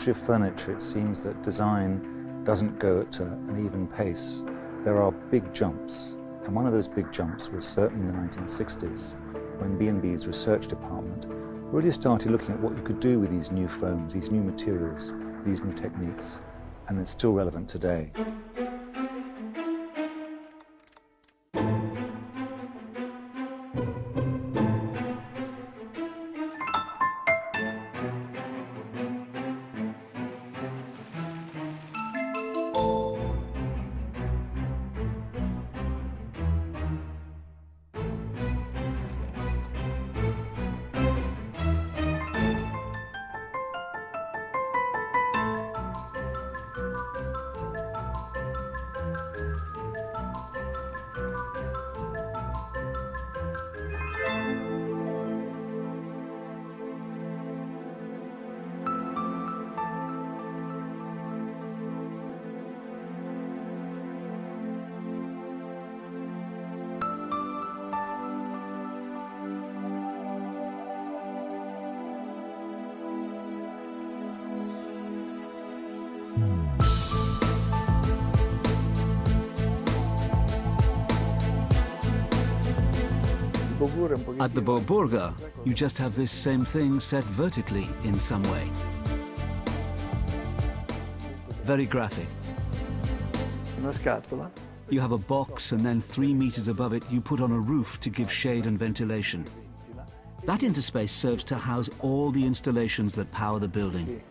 history of furniture, it seems that design doesn't go at an even pace. There are big jumps, and one of those big jumps was certainly in the 1960s, when B&B's research department really started looking at what you could do with these new foams, these new materials, these new techniques, and it's still relevant today. At the Borborga, you just have this same thing set vertically in some way. Very graphic. You have a box, and then 3 meters above it you put on a roof to give shade and ventilation. That interspace serves to house all the installations that power the building.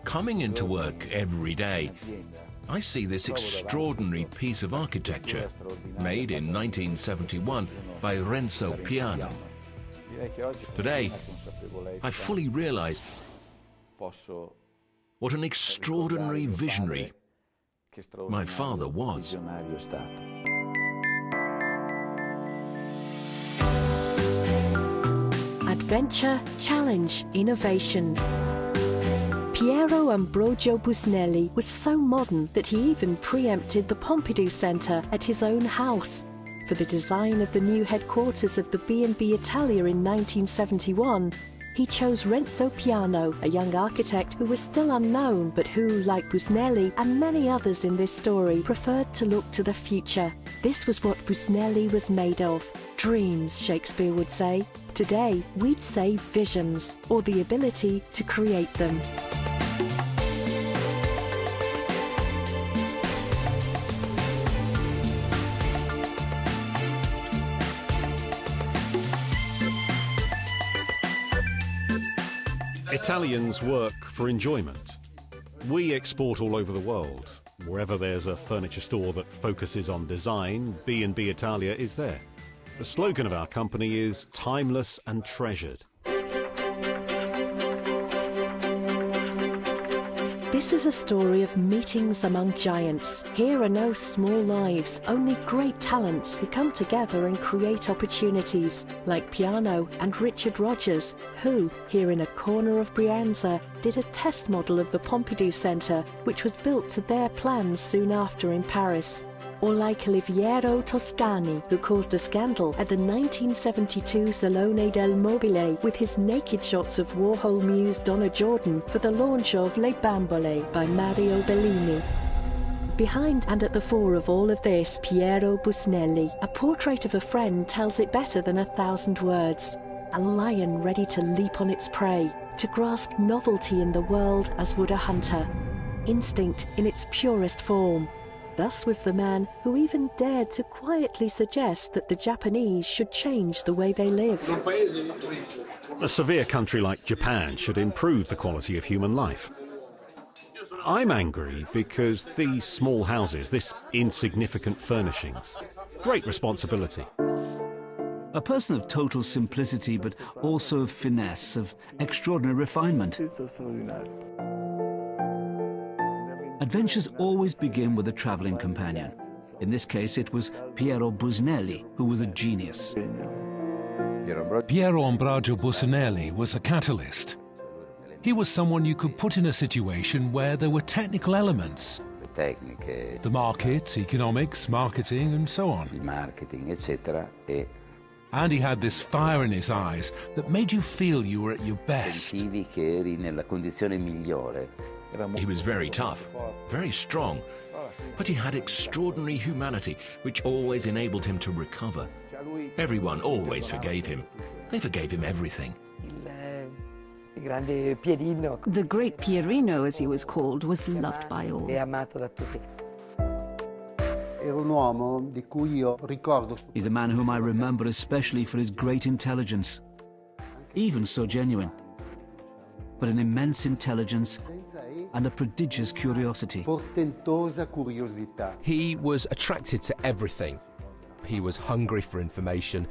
Coming into work every day, I see this extraordinary piece of architecture made in 1971 by Renzo Piano. Today, I fully realize what an extraordinary visionary my father was. Adventure, challenge, innovation. Piero Ambrogio Busnelli was so modern that he even preempted the Pompidou Centre at his own house. For the design of the new headquarters of the B&B Italia in 1971, he chose Renzo Piano, a young architect who was still unknown, but who, like Busnelli and many others in this story, preferred to look to the future. This was what Busnelli was made of. Dreams, Shakespeare would say. Today, we'd say visions, or the ability to create them. Italians work for enjoyment. We export all over the world. Wherever there's a furniture store that focuses on design, B&B Italia is there. The slogan of our company is timeless and treasured. This is a story of meetings among giants. Here are no small lives, only great talents who come together and create opportunities, like Piano and Richard Rogers, who, here in a corner of Brianza, did a test model of the Pompidou Centre, which was built to their plans soon after in Paris. Or like Oliviero Toscani, who caused a scandal at the 1972 Salone del Mobile with his naked shots of Warhol muse Donna Jordan for the launch of Le Bambole by Mario Bellini. Behind and at the fore of all of this, Piero Busnelli. A portrait of a friend tells it better than 1,000 words. A lion ready to leap on its prey, to grasp novelty in the world as would a hunter. Instinct in its purest form. Thus was the man who even dared to quietly suggest that the Japanese should change the way they live. A severe country like Japan should improve the quality of human life. I'm angry because these small houses, this insignificant furnishings, great responsibility. A person of total simplicity, but also of finesse, of extraordinary refinement. Adventures always begin with a travelling companion. In this case, it was Piero Busnelli, who was a genius. Piero Ambrogio Busnelli was a catalyst. He was someone you could put in a situation where there were technical elements. The market, economics, marketing, and so on. And he had this fire in his eyes that made you feel you were at your best. Sentivi che eri nella condizione migliore. He was very tough, very strong, but he had extraordinary humanity, which always enabled him to recover. Everyone always forgave him. They forgave him everything. The great Pierino, as he was called, was loved by all. He's a man whom I remember especially for his great intelligence, even so genuine, but an immense intelligence and a prodigious curiosity. He was attracted to everything. He was hungry for information,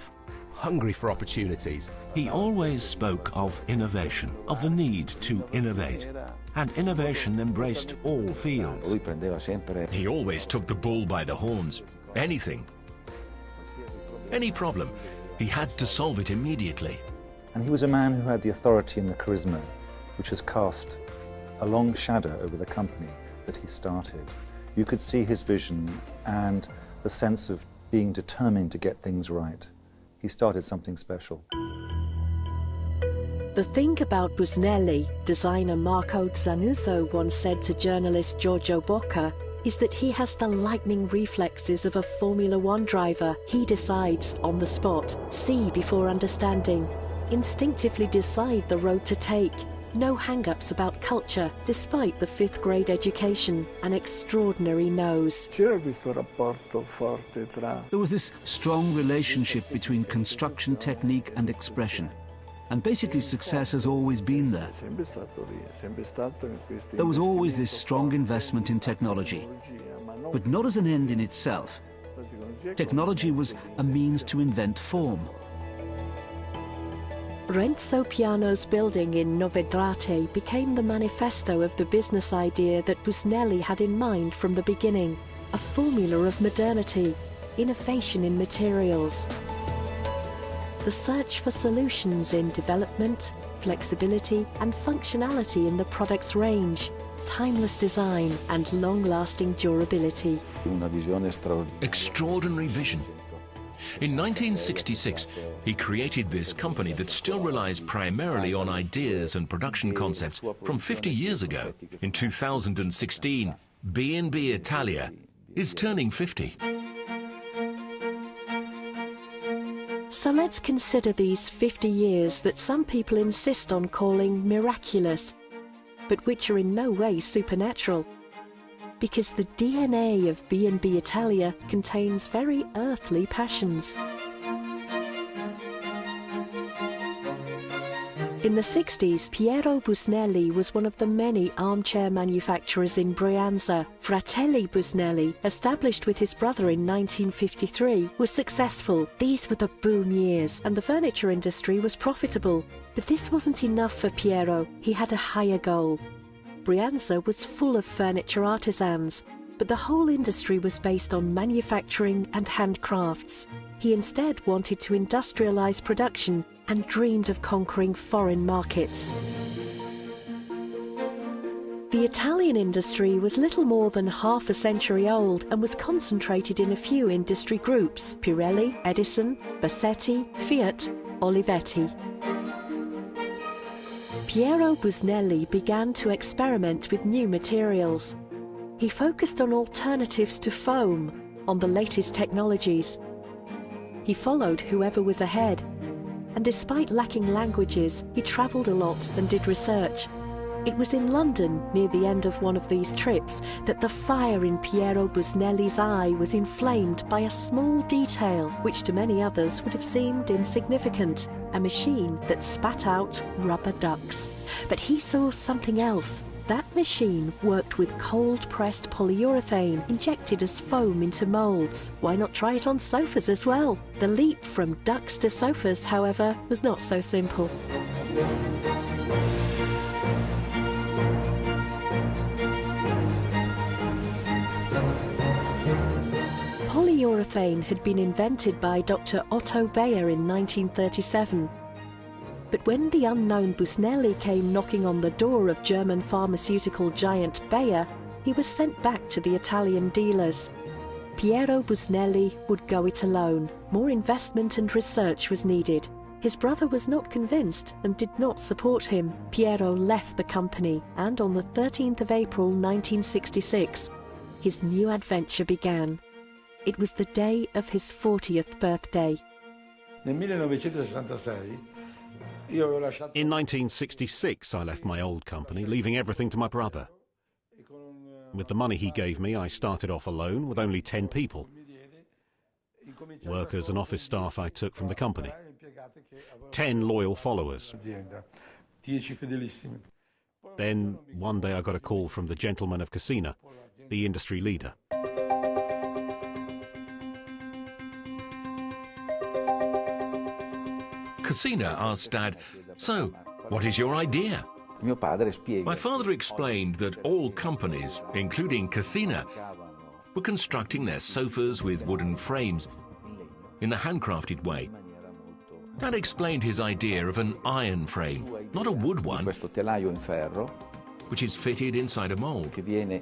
hungry for opportunities. He always spoke of innovation, of the need to innovate. And innovation embraced all fields. He always took the bull by the horns. Anything. Any problem, he had to solve it immediately. And he was a man who had the authority and the charisma, which has cast a long shadow over the company that he started. You could see his vision and the sense of being determined to get things right. He started something special. The thing about Busnelli, designer Marco Zanuzzo once said to journalist Giorgio Bocca, is that he has the lightning reflexes of a Formula One driver. He decides on the spot, see before understanding, instinctively decide the road to take. No hang-ups about culture, despite the 5th grade education, an extraordinary nose. There was this strong relationship between construction technique and expression. And basically success has always been there. There was always this strong investment in technology, but not as an end in itself. Technology was a means to invent form. Renzo Piano's building in Novedrate became the manifesto of the business idea that Busnelli had in mind from the beginning, a formula of modernity, innovation in materials. The search for solutions in development, flexibility and functionality in the product's range, timeless design and long-lasting durability. Extraordinary vision. In 1966, he created this company that still relies primarily on ideas and production concepts from 50 years ago. In 2016, B&B Italia is turning 50. So let's consider these 50 years that some people insist on calling miraculous, but which are in no way supernatural. Because the DNA of B&B Italia contains very earthly passions. In the 60s, Piero Busnelli was one of the many armchair manufacturers in Brianza. Fratelli Busnelli, established with his brother in 1953, was successful. These were the boom years, and the furniture industry was profitable. But this wasn't enough for Piero. He had a higher goal. Brianza was full of furniture artisans, but the whole industry was based on manufacturing and handcrafts. He instead wanted to industrialize production and dreamed of conquering foreign markets. The Italian industry was little more than half a century old and was concentrated in a few industry groups: Pirelli, Edison, Bassetti, Fiat, Olivetti. Piero Busnelli began to experiment with new materials. He focused on alternatives to foam, on the latest technologies. He followed whoever was ahead, and despite lacking languages, he travelled a lot and did research. It was in London, near the end of one of these trips, that the fire in Piero Busnelli's eye was inflamed by a small detail which to many others would have seemed insignificant, a machine that spat out rubber ducks. But he saw something else. That machine worked with cold-pressed polyurethane injected as foam into moulds. Why not try it on sofas as well? The leap from ducks to sofas, however, was not so simple. Polyurethane had been invented by Dr. Otto Bayer in 1937. But when the unknown Busnelli came knocking on the door of German pharmaceutical giant Bayer, he was sent back to the Italian dealers. Piero Busnelli would go it alone. More investment and research was needed. His brother was not convinced and did not support him. Piero left the company, and on the 13th of April 1966, his new adventure began. It was the day of his 40th birthday. In 1966, I left my old company, leaving everything to my brother. With the money he gave me, I started off alone with only 10 people. Workers and office staff I took from the company. 10 loyal followers. Then, one day I got a call from the gentleman of Cassina, the industry leader. Cassina asked Dad, "So, what is your idea?" My father explained that all companies, including Cassina, were constructing their sofas with wooden frames in the handcrafted way. Dad explained his idea of an iron frame, not a wood one, which is fitted inside a mold. Then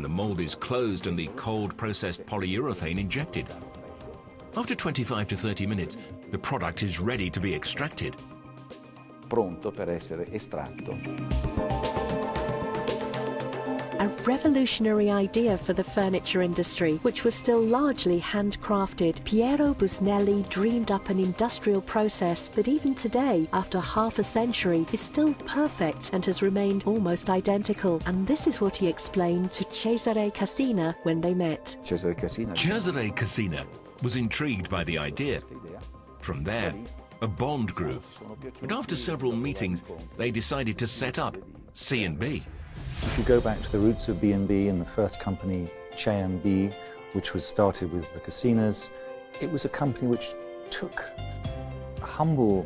the mold is closed and the cold processed polyurethane injected. After 25 to 30 minutes, the product is ready to be extracted. Pronto per essere estratto. A revolutionary idea for the furniture industry, which was still largely handcrafted. Piero Busnelli dreamed up an industrial process that even today, after half a century, is still perfect and has remained almost identical. And this is what he explained to Cesare Cassina when they met. Cesare Cassina was intrigued by the idea. From there, a bond grew, and after several meetings, they decided to set up C&B. If you go back to the roots of B&B and the first company, B, which was started with the Cassinas, it was a company which took humble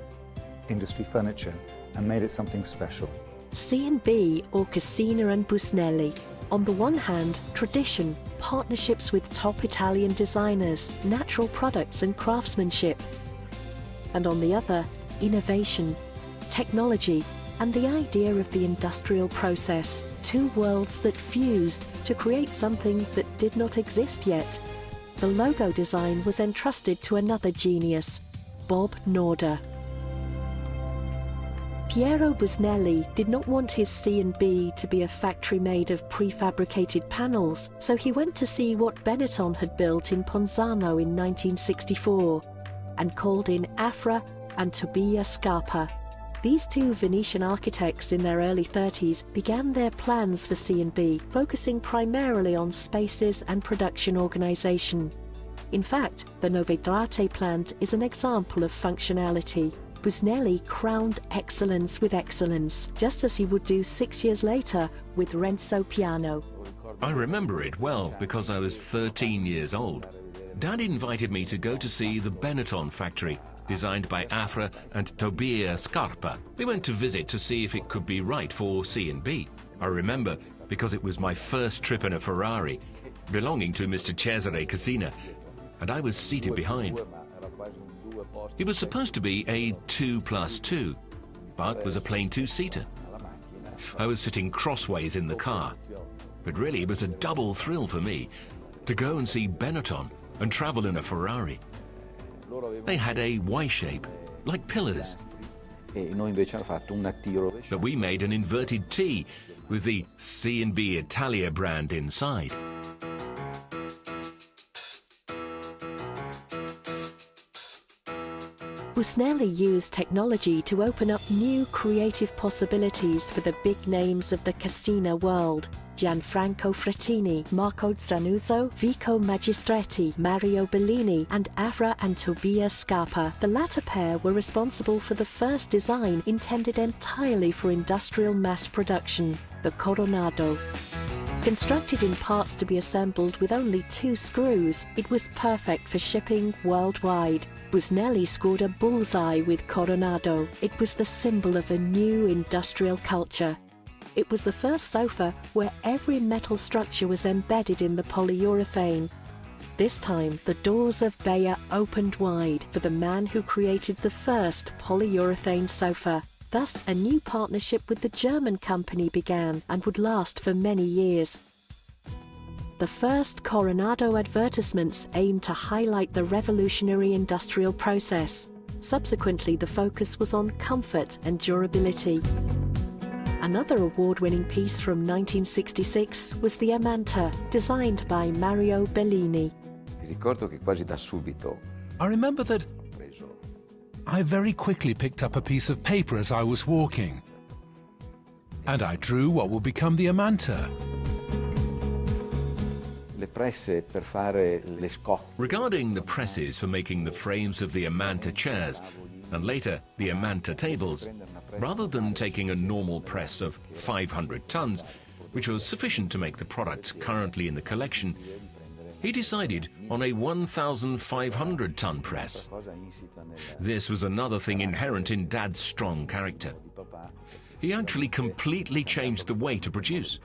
industry furniture and made it something special. C&B, or Cassina and Busnelli. On the one hand, tradition, partnerships with top Italian designers, natural products and craftsmanship. And on the other, innovation, technology, and the idea of the industrial process. Two worlds that fused to create something that did not exist yet. The logo design was entrusted to another genius, Bob Norder. Piero Busnelli did not want his C&B to be a factory made of prefabricated panels, so he went to see what Benetton had built in Ponzano in 1964 and called in Afra and Tobia Scarpa. These two Venetian architects in their early 30s began their plans for C&B, focusing primarily on spaces and production organisation. In fact, the Novedrate plant is an example of functionality. Busnelli crowned excellence with excellence, just as he would do 6 years later with Renzo Piano. I remember it well because I was 13 years old. Dad invited me to go to see the Benetton factory, designed by Afra and Tobia Scarpa. We went to visit to see if it could be right for C&B. I remember because it was my first trip in a Ferrari, belonging to Mr. Cesare Cassina, and I was seated behind. It was supposed to be a 2+2, but was a plain two-seater. I was sitting crossways in the car, but really it was a double thrill for me to go and see Benetton and travel in a Ferrari. They had a Y shape, like pillars. But we made an inverted T with the B&B Italia brand inside. Busnelli used technology to open up new creative possibilities for the big names of the Cassina world. Gianfranco Frattini, Marco Zanuzzo, Vico Magistretti, Mario Bellini, and Afra and Tobia Scarpa. The latter pair were responsible for the first design intended entirely for industrial mass production, the Coronado. Constructed in parts to be assembled with only 2 screws, it was perfect for shipping worldwide. Busnelli scored a bullseye with Coronado. It was the symbol of a new industrial culture. It was the first sofa where every metal structure was embedded in the polyurethane. This time, the doors of Bayer opened wide for the man who created the first polyurethane sofa. Thus, a new partnership with the German company began and would last for many years. The first Coronado advertisements aimed to highlight the revolutionary industrial process. Subsequently, the focus was on comfort and durability. Another award-winning piece from 1966 was the Amanta, designed by Mario Bellini. Ricordo che quasi da subito I remember that I very quickly picked up a piece of paper as I was walking, and I drew what would become the Amanta. le presse per fare le scocche. Regarding the presses for making the frames of the Amanta chairs, and later the Amanta tables, rather than taking a normal press of 500 tons, which was sufficient to make the products currently in the collection, he decided on a 1,500-ton press. This was another thing inherent in Dad's strong character. He actually completely changed the way to produce.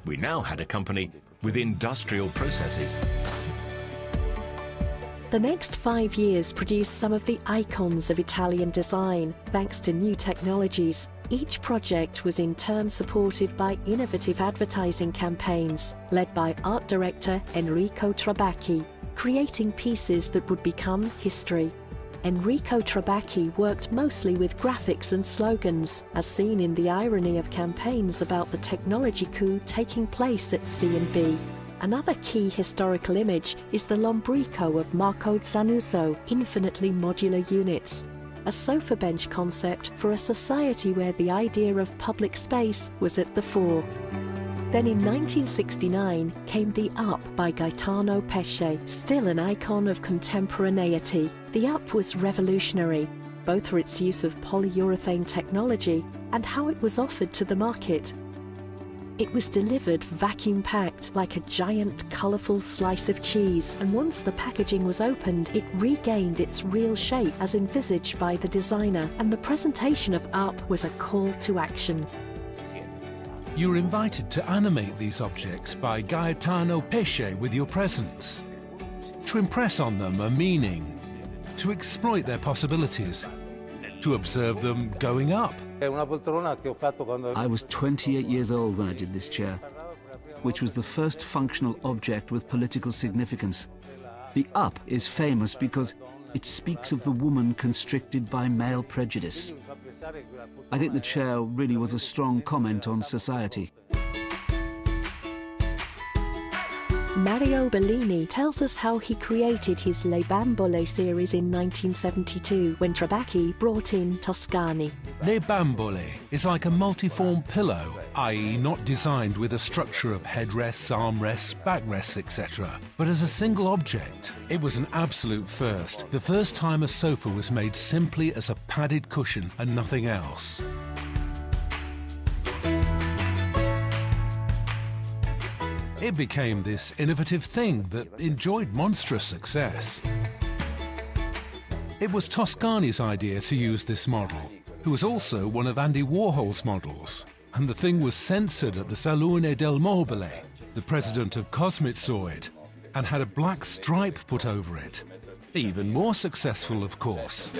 We now had a company with industrial processes. The next 5 years produced some of the icons of Italian design, thanks to new technologies. Each project was in turn supported by innovative advertising campaigns, led by art director Enrico Trabacchi, creating pieces that would become history. Enrico Trabacchi worked mostly with graphics and slogans, as seen in the irony of campaigns about the technology coup taking place at C&B. Another key historical image is the Lombrico of Marco Zanuzzo, infinitely modular units, a sofa bench concept for a society where the idea of public space was at the fore. Then in 1969 came the Up by Gaetano Pesce, still an icon of contemporaneity. The Up was revolutionary, both for its use of polyurethane technology and how it was offered to the market. It was delivered vacuum-packed like a giant, colourful slice of cheese, and once the packaging was opened, it regained its real shape as envisaged by the designer, and the presentation of Up was a call to action. You were invited to animate these objects by Gaetano Pesce with your presence, to impress on them a meaning, to exploit their possibilities, to observe them going up. I was 28 years old when I did this chair, which was the first functional object with political significance. The Up is famous because it speaks of the woman constricted by male prejudice. I think the chair really was a strong comment on society. Mario Bellini tells us how he created his Le Bambole series in 1972 when Trabacchi brought in Toscani. Le Bambole is like a multiform pillow, i.e. not designed with a structure of headrests, armrests, backrests, etc., but as a single object. It was an absolute first, the first time a sofa was made simply as a padded cushion and nothing else. It became this innovative thing that enjoyed monstrous success. It was Toscani's idea to use this model, who was also one of Andy Warhol's models, and the thing was censored at the Salone del Mobile, the president of Cosmizzoid, and had a black stripe put over it. Even more successful, of course.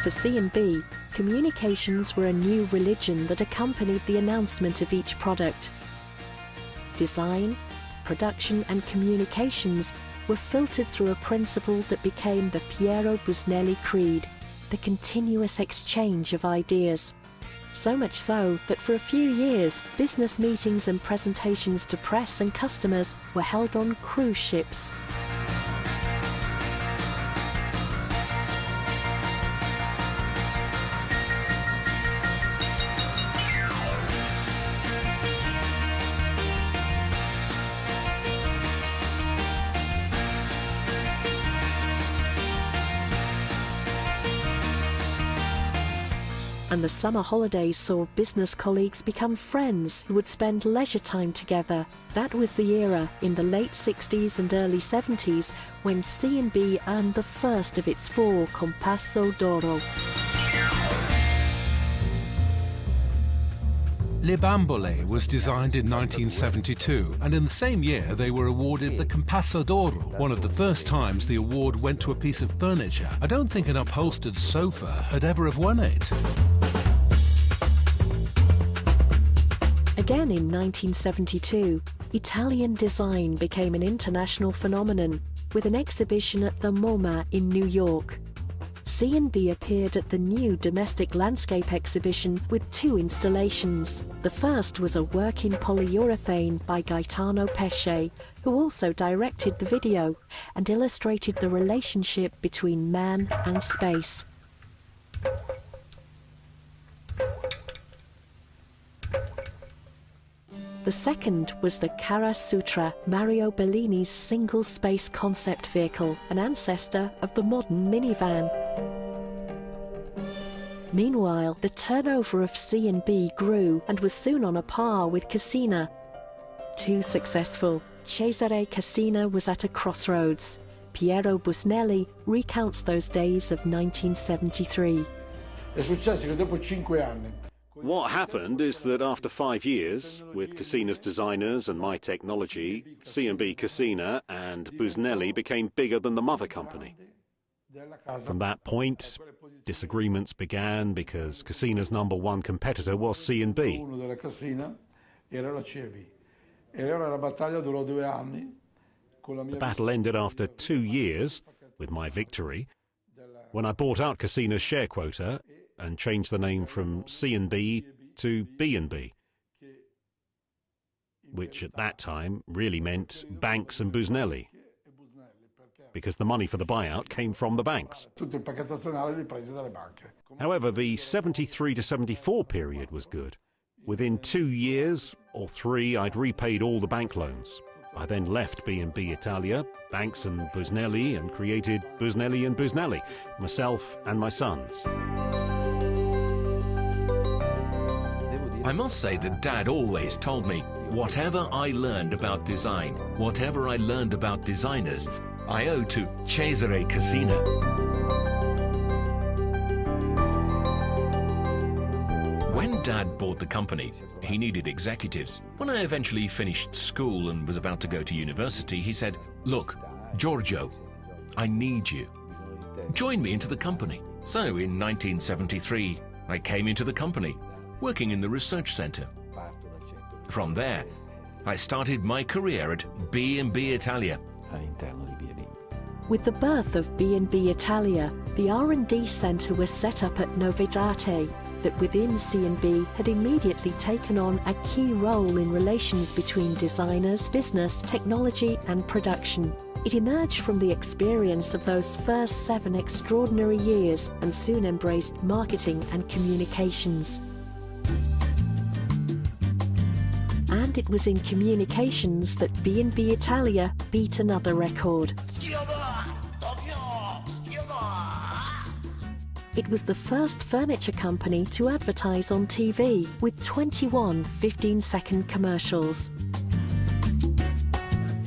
For C&B, communications were a new religion that accompanied the announcement of each product. Design, production and communications were filtered through a principle that became the Piero Busnelli Creed, the continuous exchange of ideas. So much so that for a few years, business meetings and presentations to press and customers were held on cruise ships. And the summer holidays saw business colleagues become friends who would spend leisure time together. That was the era, in the late 60s and early 70s, when C&B earned the first of its 4 Compasso d'Oro. Le Bambole was designed in 1972, and in the same year they were awarded the Compasso d'Oro, one of the first times the award went to a piece of furniture. I don't think an upholstered sofa had ever have won it. Again in 1972, Italian design became an international phenomenon with an exhibition at the MoMA in New York. C&B appeared at the new domestic landscape exhibition with 2 installations. The first was a work in polyurethane by Gaetano Pesce, who also directed the video and illustrated the relationship between man and space. The second was the Kara Sutra, Mario Bellini's single-space concept vehicle, an ancestor of the modern minivan. Meanwhile, the turnover of C&B grew and was soon on a par with Cassina. Too successful, Cesare Cassina was at a crossroads. Piero Busnelli recounts those days of 1973. What happened is that after 5 years, with Cassina's designers and my technology, C&B Cassina and Busnelli became bigger than the mother company. From that point, disagreements began because Cassina's #1 competitor was C&B. The battle ended after 2 years, with my victory, when I bought out Cassina's share quota and changed the name from C&B to B&B, which at that time really meant Banks and Busnelli, because the money for the buyout came from the banks. However, the 73 to 74 period was good. Within 2 years, or 3, I'd repaid all the bank loans. I then left B&B Italia, Banks and Busnelli, and created Busnelli and Busnelli, myself and my sons. I must say that Dad always told me, whatever I learned about design, whatever I learned about designers, I owe to Cesare Cassina. When Dad bought the company, he needed executives. When I eventually finished school and was about to go to university, he said, "Look, Giorgio, I need you. Join me into the company." So in 1973, I came into the company, working in the research center. From there, I started my career at B&B Italia. With the birth of B&B Italia, the R&D centre was set up at Novedate, that within C&B had immediately taken on a key role in relations between designers, business, technology and production. It emerged from the experience of those first 7 extraordinary years and soon embraced marketing and communications. And it was in communications that B&B Italia beat another record. It was the first furniture company to advertise on TV with 21 15-second commercials.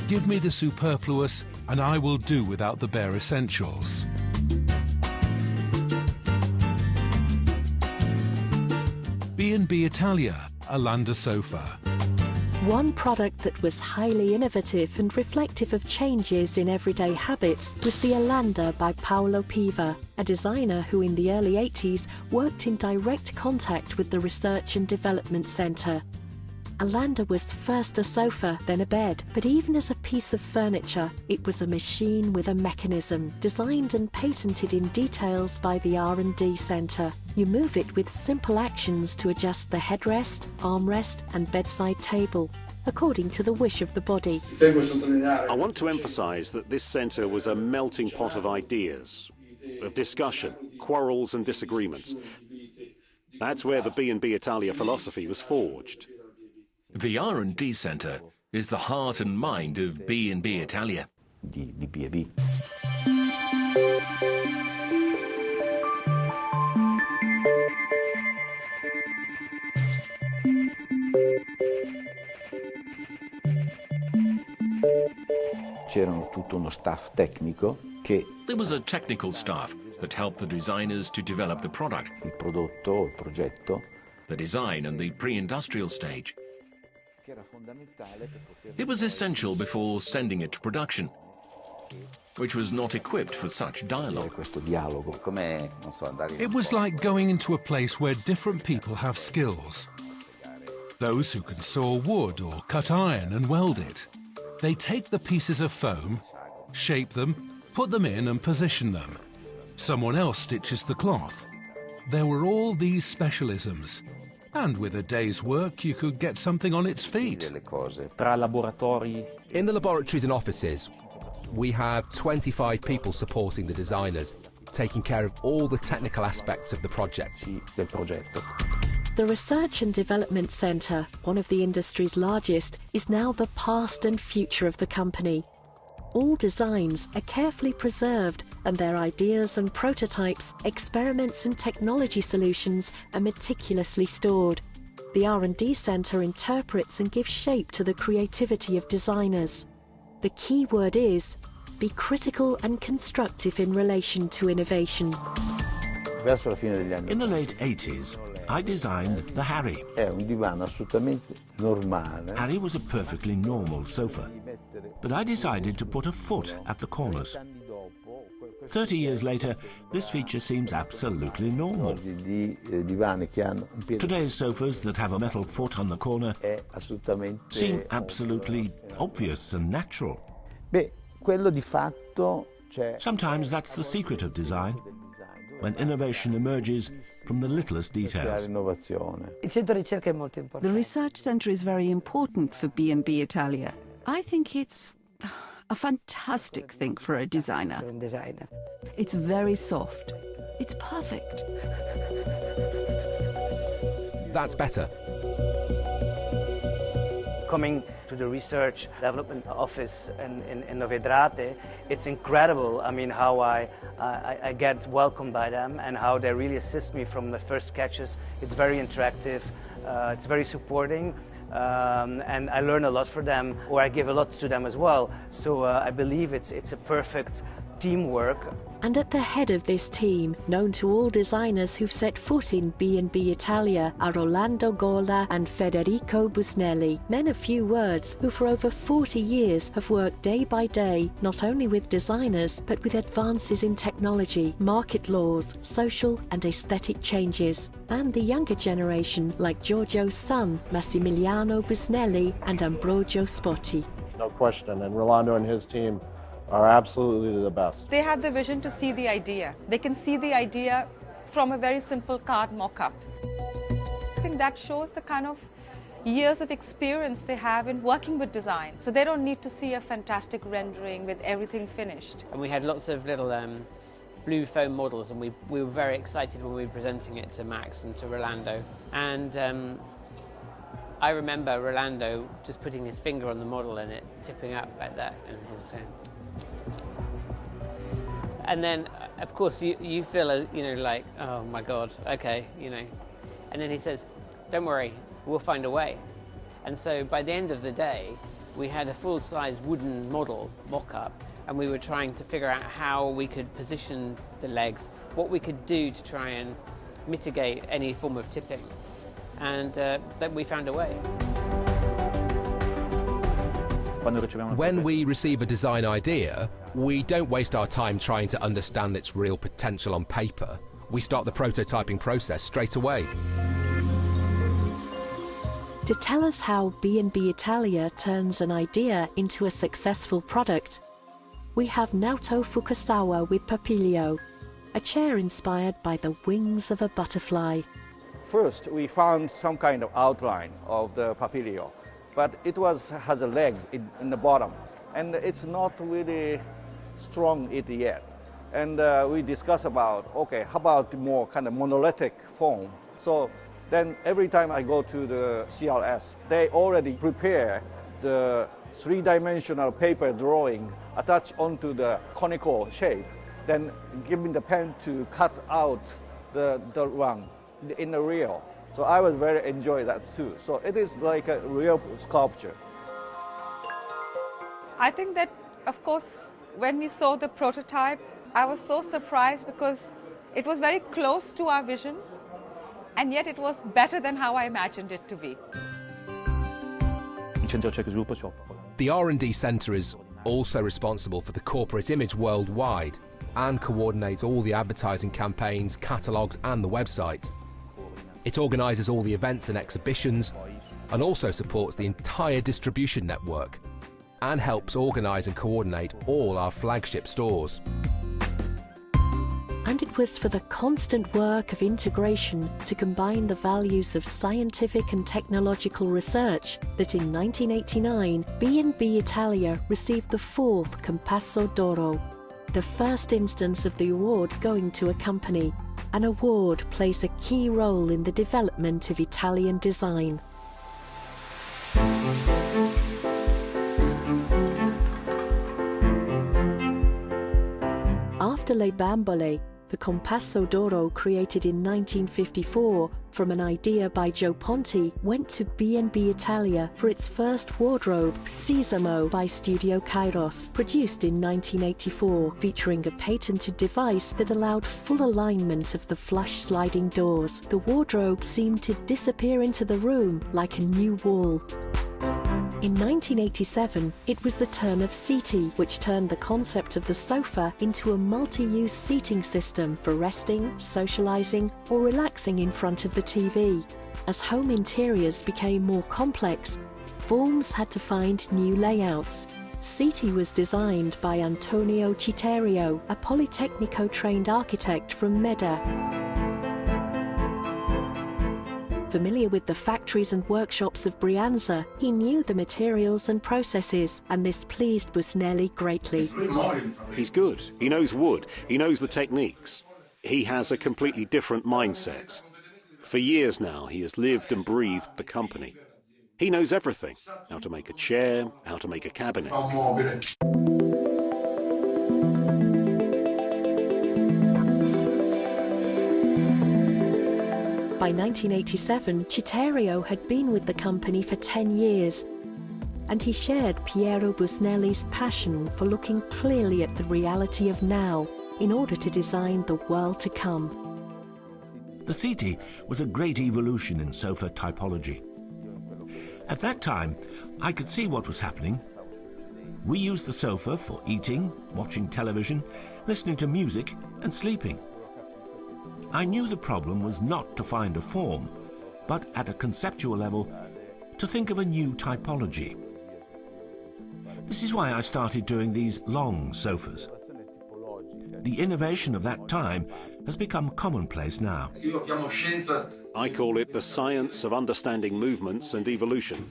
Give me the superfluous and I will do without the bare essentials. B&B Italia, a Landa sofa. One product that was highly innovative and reflective of changes in everyday habits was the Alanda by Paolo Piva, a designer who in the early 80s worked in direct contact with the Research and Development Centre. Alanda was first a sofa, then a bed, but even as a piece of furniture, it was a machine with a mechanism, designed and patented in details by the R&D Centre. You move it with simple actions to adjust the headrest, armrest and bedside table, according to the wish of the body. I want to emphasize that this centre was a melting pot of ideas, of discussion, quarrels and disagreements. That's where the B&B Italia philosophy was forged. The R&D Centre is the heart and mind of B&B Italia. Di B&B. C'era tutto uno staff tecnico che There was a technical staff that helped the designers to develop the product, il prodotto, il progetto, the design and the pre-industrial stage. It was essential before sending it to production, which was not equipped for such dialogue. It was like going into a place where different people have skills. those who can saw wood or cut iron and weld it. They take the pieces of foam, shape them, put them in and position them. Someone else stitches the cloth. There were all these specialisms, and with a day's work you could get something on its feet. In the laboratories and offices, we have 25 people supporting the designers, taking care of all the technical aspects of the project. The Research and Development Centre, one of the industry's largest, is now the past and future of the company. All designs are carefully preserved and their ideas and prototypes, experiments and technology solutions are meticulously stored. The R&D Centre interprets and gives shape to the creativity of designers. The key word is, be critical and constructive in relation to innovation. In the late 80s, I designed the Harry. Harry was a perfectly normal sofa, but I decided to put a foot at the corners. 30 years later, this feature seems absolutely normal. Today's sofas that have a metal foot on the corner seem absolutely obvious and natural. Sometimes that's the secret of design, when innovation emerges from the littlest details. The research centre is very important for B&B Italia. I think it's a fantastic thing for a designer. It's very soft. It's perfect. That's better. Coming to the research development office in Novedrate, it's incredible. I mean, how I get welcomed by them and how they really assist me from the first sketches. It's very interactive, it's very supporting, and I learn a lot from them, or I give a lot to them as well. So I believe it's a perfect teamwork. And at the head of this team, known to all designers who've set foot in B&B Italia, are Rolando Gola and Federico Busnelli, men of few words who for over 40 years have worked day by day not only with designers but with advances in technology, market laws, social and aesthetic changes. And the younger generation like Giorgio's son, Massimiliano Busnelli and Ambrogio Spotti. No question, and Rolando and his team are absolutely the best. They have the vision to see the idea. They can see the idea from a very simple card mock-up. I think that shows the kind of years of experience they have in working with design. So they don't need to see a fantastic rendering with everything finished. And we had lots of little blue foam models, and we were very excited when we were presenting it to Max and to Rolando. And I remember Rolando just putting his finger on the model and it tipping up like that, and he was saying, and then, of course, you feel, like, oh my God, okay, And then he says, don't worry, we'll find a way. And so by the end of the day, we had a full-size wooden model mock-up, and we were trying to figure out how we could position the legs, what we could do to try and mitigate any form of tipping. And then we found a way. When we receive a design idea, we don't waste our time trying to understand its real potential on paper. We start the prototyping process straight away. To tell us how B&B Italia turns an idea into a successful product, we have Naoto Fukasawa with Papilio, a chair inspired by the wings of a butterfly. First, we found some kind of outline of the Papilio, but it has a leg in the bottom, and it's not really strong yet. And we discussed about, okay, how about more kind of monolithic foam? So then every time I go to the CLS, they already prepare the three-dimensional paper drawing attached onto the conical shape, then give me the pen to cut out the one in the real. So I was very enjoy that too. So it is like a real sculpture. I think that, of course, when we saw the prototype, I was so surprised because it was very close to our vision, and yet it was better than how I imagined it to be. The R&D Centre is also responsible for the corporate image worldwide and coordinates all the advertising campaigns, catalogues and the website. It organises all the events and exhibitions and also supports the entire distribution network and helps organise and coordinate all our flagship stores. And it was for the constant work of integration to combine the values of scientific and technological research that in 1989 B&B Italia received the 4th Compasso d'Oro, the first instance of the award going to a company. An award plays a key role in the development of Italian design. After Le Bambole, the Compasso d'Oro, created in 1954 from an idea by Joe Ponti, went to B&B Italia for its first wardrobe, Sesamo by Studio Kairos, produced in 1984, featuring a patented device that allowed full alignment of the flush sliding doors. The wardrobe seemed to disappear into the room like a new wall. In 1987, it was the turn of Seaty, which turned the concept of the sofa into a multi-use seating system for resting, socializing, or relaxing in front of the TV. As home interiors became more complex, forms had to find new layouts. Seaty was designed by Antonio Citerio, a Politecnico-trained architect from Meda. Familiar with the factories and workshops of Brianza, he knew the materials and processes, and this pleased Busnelli greatly. He's good. He knows wood. He knows the techniques. He has a completely different mindset. For years now, he has lived and breathed the company. He knows everything. How to make a chair, how to make a cabinet. By 1987, Citerio had been with the company for 10 years, and he shared Piero Busnelli's passion for looking clearly at the reality of now in order to design the world to come. The settee was a great evolution in sofa typology. At that time, I could see what was happening. We used the sofa for eating, watching television, listening to music, and sleeping. I knew the problem was not to find a form, but at a conceptual level, to think of a new typology. This is why I started doing these long sofas. The innovation of that time has become commonplace now. I call it the science of understanding movements and evolution.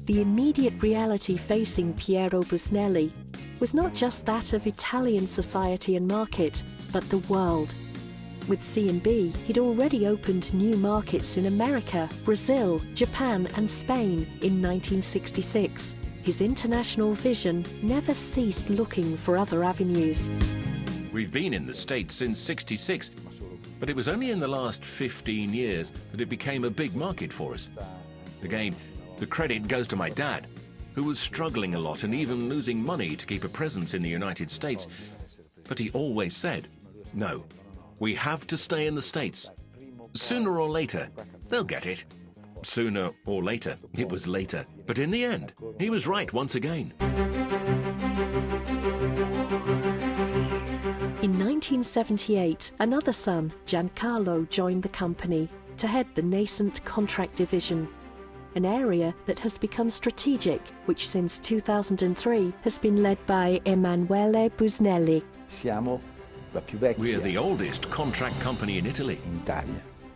The immediate reality facing Piero Busnelli was not just that of Italian society and market, but the world. With C&B, he'd already opened new markets in America, Brazil, Japan and Spain in 1966. His international vision never ceased looking for other avenues. We've been in the States since '66, but it was only in the last 15 years that it became a big market for us. Again, the credit goes to my dad, who was struggling a lot and even losing money to keep a presence in the United States. But he always said, no, we have to stay in the States. Sooner or later, they'll get it. Sooner or later, it was later. But in the end, he was right once again. In 1978, another son, Giancarlo, joined the company to head the nascent contract division, an area that has become strategic, which since 2003 has been led by Emanuele Busnelli. We are the oldest contract company in Italy.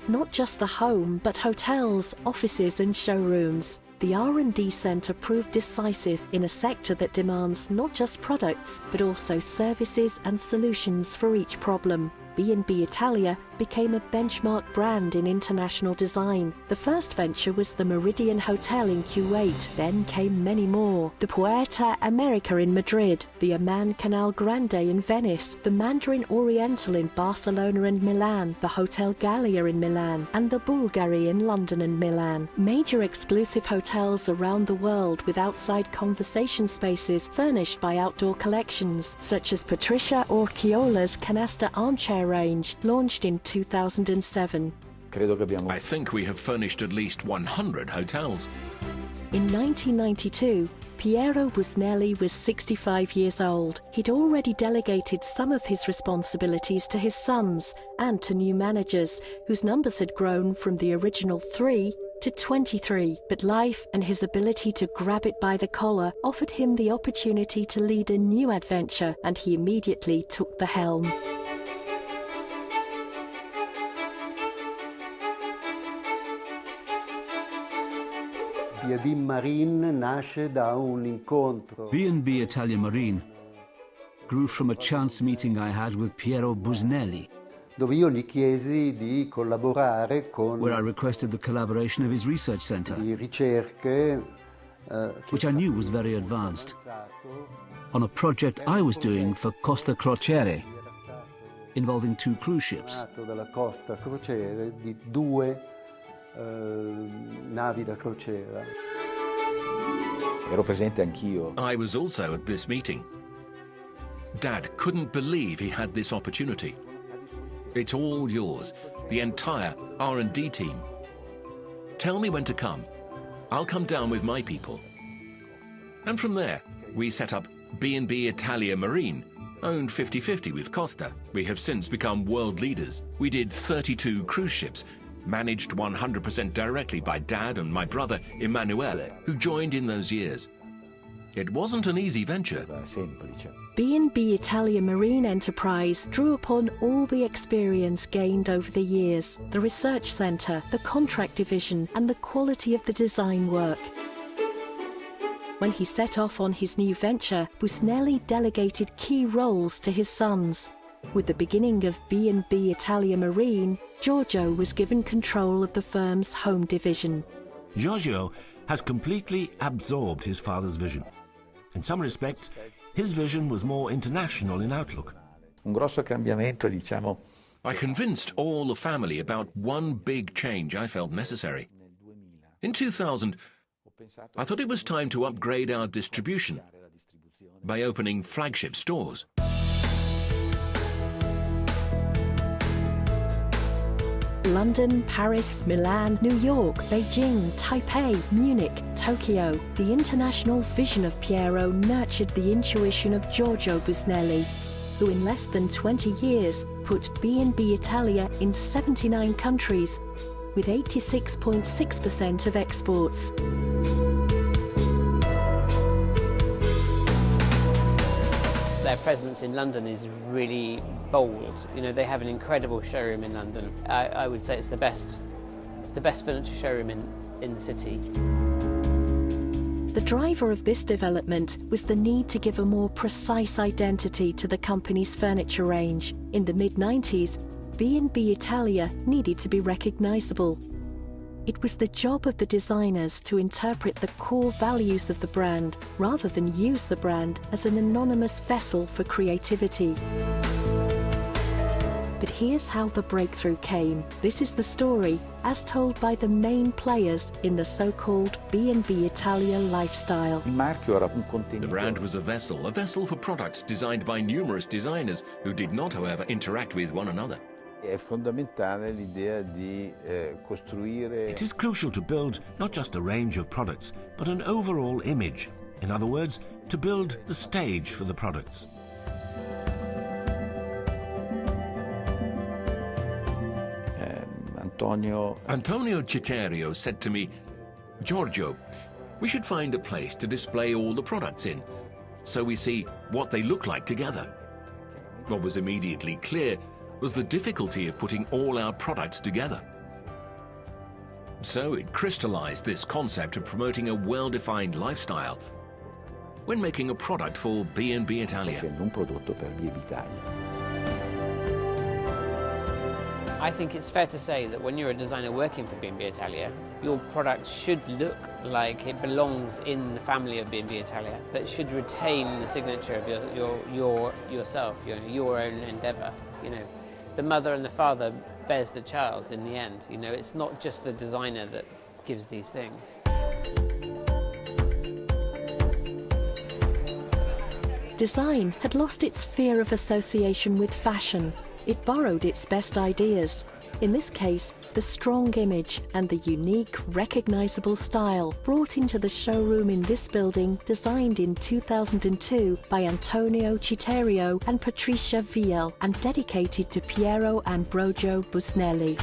Not just the home, but hotels, offices and showrooms. The R&D centre proved decisive in a sector that demands not just products, but also services and solutions for each problem. B&B Italia became a benchmark brand in international design. The first venture was the Meridian Hotel in Kuwait, then came many more. The Puerta America in Madrid, the Amman Canal Grande in Venice, the Mandarin Oriental in Barcelona and Milan, the Hotel Gallia in Milan, and the Bulgari in London and Milan. Major exclusive hotels around the world with outside conversation spaces furnished by outdoor collections, such as Patricia Orchiola's Canasta Armchair range, launched in 2007. I think we have furnished at least 100 hotels. In 1992, Piero Busnelli was 65 years old. He'd already delegated some of his responsibilities to his sons and to new managers, whose numbers had grown from the original 3 to 23. But life and his ability to grab it by the collar offered him the opportunity to lead a new adventure, and he immediately took the helm. B&B Marine nasce da un incontro. B&B Italia Marine grew from a chance meeting I had with Piero Busnelli, dove io gli chiesi di collaborare con where I requested the collaboration of his research center, di ricerche which I knew was very advanced, on a project I was doing for Costa Crociere, involving 2 cruise ships. dalla Costa Crociere di 2 navi da crociera. Ero presente anch'io. I was also at this meeting. Dad couldn't believe he had this opportunity. It's all yours, the entire R&D team. Tell me when to come. I'll come down with my people. And from there, we set up B&B Italia Marine, owned 50-50 with Costa. We have since become world leaders. We did 32 cruise ships, managed 100% directly by Dad and my brother Emanuele, who joined in those years. It wasn't an easy venture. B&B Italia Marine Enterprise drew upon all the experience gained over the years, the research centre, the contract division, and the quality of the design work. When he set off on his new venture, Busnelli delegated key roles to his sons. With the beginning of B&B Italia Marine, Giorgio was given control of the firm's home division. Giorgio has completely absorbed his father's vision. In some respects, his vision was more international in outlook. Un grosso cambiamento, diciamo. I convinced all the family about one big change I felt necessary. In 2000, I thought it was time to upgrade our distribution by opening flagship stores. London, Paris, Milan, New York, Beijing, Taipei, Munich, Tokyo. The international vision of Piero nurtured the intuition of Giorgio Busnelli, who in less than 20 years put B&B Italia in 79 countries, with 86.6% of exports. Their presence in London is really bold. You know, they have an incredible showroom in London. I would say it's the best furniture showroom in the city. The driver of this development was the need to give a more precise identity to the company's furniture range. In the mid-90s, B&B Italia needed to be recognisable. It was the job of the designers to interpret the core values of the brand, rather than use the brand as an anonymous vessel for creativity. But here's how the breakthrough came. This is the story, as told by the main players in the so-called B&B Italia lifestyle. The brand was a vessel for products designed by numerous designers who did not, however, interact with one another. It is crucial to build not just a range of products, but an overall image. In other words, to build the stage for the products. Antonio Citerio said to me, "Giorgio, we should find a place to display all the products in, so we see what they look like together." What was immediately clear was the difficulty of putting all our products together. So it crystallized this concept of promoting a well-defined lifestyle when making a product for B&B Italia. I think it's fair to say that when you're a designer working for B&B Italia, your product should look like it belongs in the family of B&B Italia, but should retain the signature of yourself, your own endeavour. You know, the mother and the father bears the child in the end. You know, it's not just the designer that gives these things. Design had lost its fear of association with fashion. it borrowed its best ideas. In this case, the strong image and the unique, recognizable style brought into the showroom in this building, designed in 2002 by Antonio Citerio and Patricia Viel and dedicated to Piero Ambrogio Busnelli.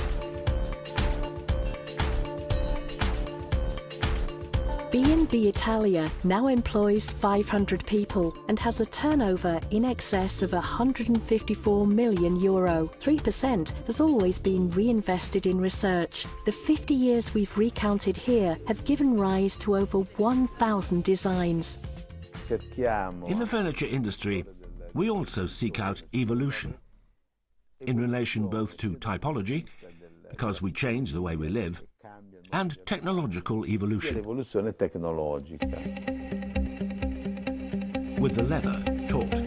B&B Italia now employs 500 people and has a turnover in excess of €154 million. 3% has always been reinvested in research. The 50 years we've recounted here have given rise to over 1,000 designs. In the furniture industry, we also seek out evolution, in relation both to typology, because we change the way we live, and technological evolution. With the leather taut.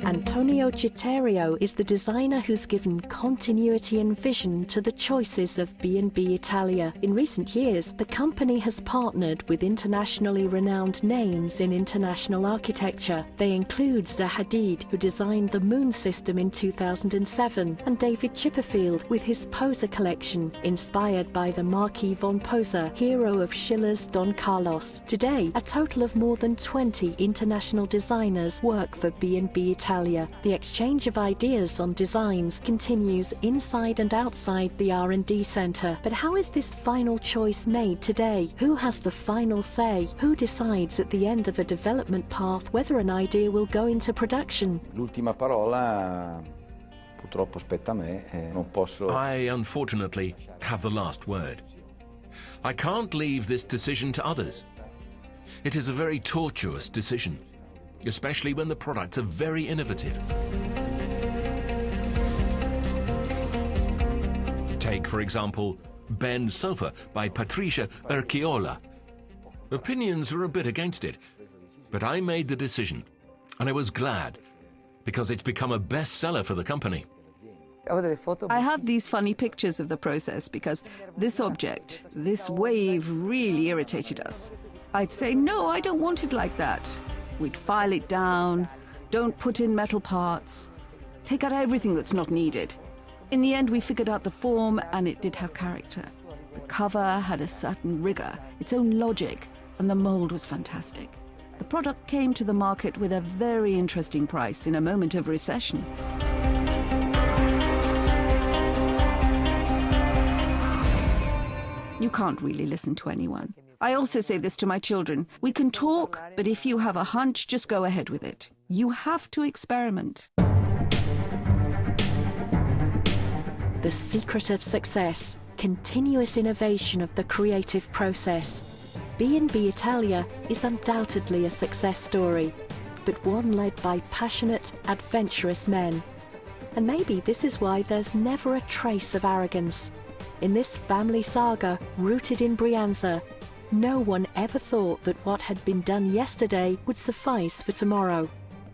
Antonio Citerio is the designer who's given continuity and vision to the choices of B&B Italia. In recent years, the company has partnered with internationally renowned names in international architecture. They include Zaha Hadid, who designed the Moon system in 2007, and David Chipperfield with his Poser collection, inspired by the Marquis von Poser, hero of Schiller's Don Carlos. Today, a total of more than 20 international designers work for B&B Italia. The exchange of ideas on designs continues inside and outside the R&D centre. But how is this final choice made today? Who has the final say? Who decides at the end of a development path whether an idea will go into production? L'ultima parola purtroppo spetta a me, non posso. I unfortunately have the last word. I can't leave this decision to others. It is a very tortuous decision, especially when the products are very innovative. Take, for example, Ben Sofa by Patricia Urquiola. Opinions are a bit against it, but I made the decision, and I was glad, because it's become a bestseller for the company. I have these funny pictures of the process because this object, this wave, really irritated us. I'd say, no, I don't want it like that. We'd file it down, don't put in metal parts, take out everything that's not needed. In the end, we figured out the form, and it did have character. The cover had a certain rigor, its own logic, and the mold was fantastic. The product came to the market with a very interesting price in a moment of recession. You can't really listen to anyone. I also say this to my children. We can talk, but if you have a hunch, just go ahead with it. You have to experiment. The secret of success, continuous innovation of the creative process. B&B Italia is undoubtedly a success story, but one led by passionate, adventurous men. And maybe this is why there's never a trace of arrogance. In this family saga, rooted in Brianza, no one ever thought that what had been done yesterday would suffice for tomorrow.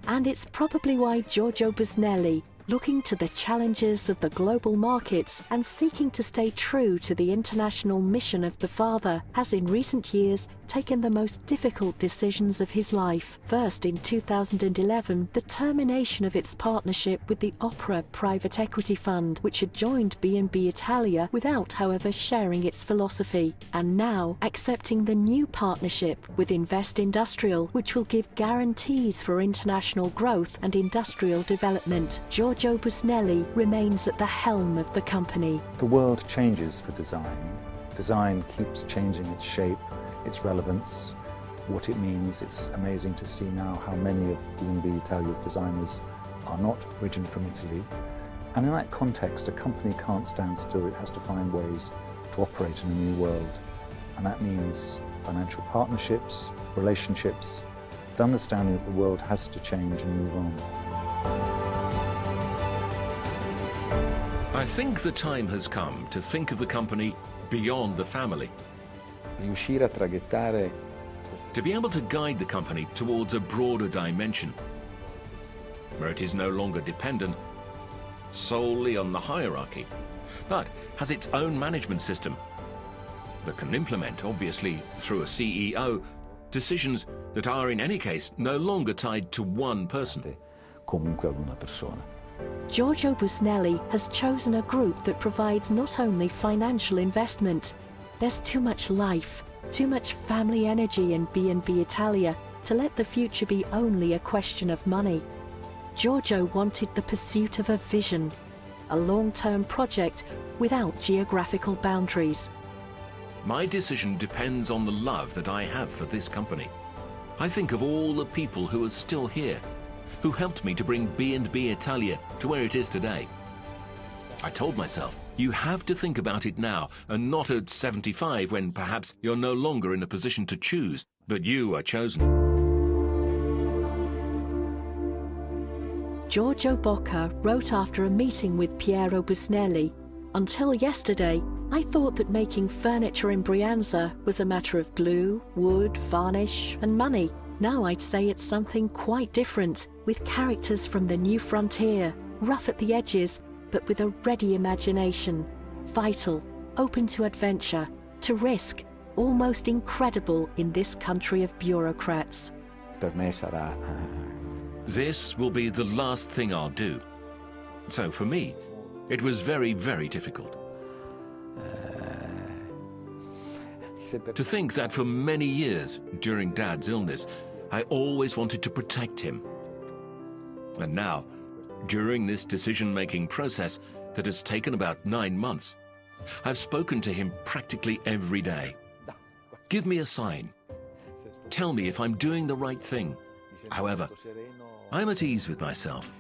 And it's probably why Giorgio Busnelli, looking to the challenges of the global markets and seeking to stay true to the international mission of the father, has in recent years taken the most difficult decisions of his life. First, in 2011, the termination of its partnership with the Opera private equity fund, which had joined B&B Italia without, however, sharing its philosophy. And now, accepting the new partnership with Invest Industrial, which will give guarantees for international growth and industrial development. Giorgio Busnelli remains at the helm of the company. The world changes for design. Design keeps changing its shape, its relevance, what it means. It's amazing to see now how many of B&B Italia's designers are not originally from Italy. And in that context, a company can't stand still. It has to find ways to operate in a new world. And that means financial partnerships, relationships, the understanding that the world has to change and move on. I think the time has come to think of the company beyond the family. Riuscire a traghettare. To be able to guide the company towards a broader dimension, where it is no longer dependent solely on the hierarchy, but has its own management system that can implement, obviously through a CEO, decisions that are in any case no longer tied to one person. Comunque ad una persona. Giorgio Busnelli has chosen a group that provides not only financial investment, there's too much life, too much family energy in B&B Italia to let the future be only a question of money. Giorgio wanted the pursuit of a vision, a long-term project without geographical boundaries. My decision depends on the love that I have for this company. I think of all the people who are still here, who helped me to bring B&B Italia to where it is today. I told myself, you have to think about it now and not at 75 when perhaps you're no longer in a position to choose, but you are chosen. Giorgio Bocca wrote after a meeting with Piero Busnelli, "Until yesterday, I thought that making furniture in Brianza was a matter of glue, wood, varnish and money. Now I'd say it's something quite different, with characters from the new frontier, rough at the edges, but with a ready imagination, vital, open to adventure, to risk, almost incredible in this country of bureaucrats." Per me sarà This will be the last thing I'll do. So for me, it was very, very difficult. To think that for many years, during Dad's illness, I always wanted to protect him. And now, during this decision-making process that has taken about 9 months, I've spoken to him practically every day. Give me a sign. Tell me if I'm doing the right thing. However, I'm at ease with myself.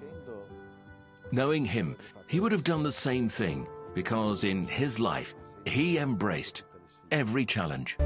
Knowing him, he would have done the same thing, because in his life, he embraced every challenge.